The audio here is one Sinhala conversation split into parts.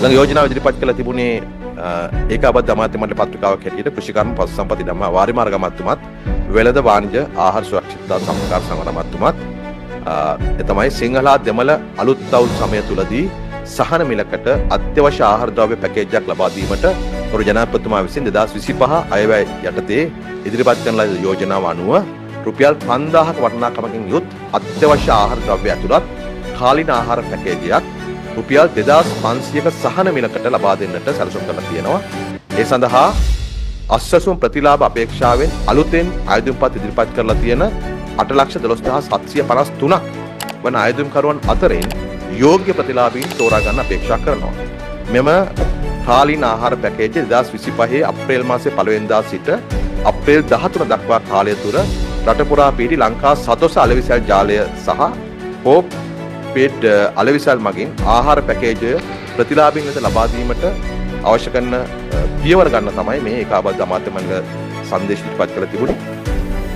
ළඟ යෝජනාව ඉදිරිපත් කළ තිබුණේ ඒකාබද්ධ අමාත්‍ය මණ්ඩල පත්‍රිකාවක් හැටියට කෘෂිකර්ම පශු සම්පත් ඉඩම් වාරිමාර්ග අමාත්‍යතුමත් වෙළඳ වාණිජ ආහාර සුරක්ෂිතතා සමගාර සංවර්ධන අමාත්‍යතුමත් එතමයි සිංහල දෙමළ අලුත් අවුරුදු සමය තුලදී සහන මිලකට අත්‍යවශ්‍ය ආහාර ද්‍රව්‍ය පැකේජයක් ලබා දීමට ගරු ජනාධිපතිතුමා විසින් 2025 අයවැය යටතේ ඉදිරිපත් කරන ලද යෝජනාව අනුව රුපියල් 5000ක වටිනාකමකින් යුත් අත්‍යවශ්‍ය ආහාර ද්‍රව්‍ය ඇතුළත් කාලීන ආහාර පැකේජයක් රුපියල් 2500ක සහන මිලකට ලබා දෙන්නට සැලසුම් කරලා තියෙනවා. ඒ සඳහා අස්වැසුම් ප්‍රතිලාභ අපේක්ෂාවෙන් අලුතෙන් ආයුධපත් ඉදිරිපත් කරලා තියෙන 8,12,753ක් වන ආයුධකරුවන් අතරින් යෝග්‍ය ප්‍රතිලාභීන් තෝරා ගන්න අපේක්ෂා කරනවා. මෙම කාලීන ආහාර පැකේජය 2025 අප්‍රේල් මාසයේ 1 වෙනිදා සිට අප්‍රේල් 13 දක්වා කාලය තුර රට පුරා පිහිටි ලංකා සතොස අලෙවිසල් ජාලය සහ හෝප් පේඩ් අලෙවිසල් මගින් ආහාර පැකේජය ප්‍රතිලාභීන් වෙත ලබා දීමට අවශ්‍ය කරන පියවර ගන්න තමයි මේ ඒකාබද්ධ අමාත්‍ය මණ්ඩල සංදේශ ඉදිරිපත් කර තිබුණේ.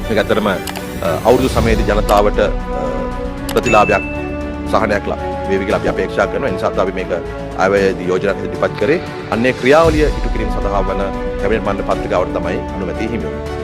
මේක ඇත්තටම අවුරුදු සමයේදී ජනතාවට ප්‍රතිලාභයක් සහනයක් වේවි කියලා අපි අපේක්ෂා කරනවා. ඒ නිසා අපි මේක ආයවැයේදී යෝජනා ඉදිරිපත් කරේ. අන්නේ ක්‍රියාවලිය ඉටු කිරීම සඳහා වන කැබිනට් මණ්ඩල පත්‍රිකාවට තමයි අනුමැතිය හිමි වුනේ.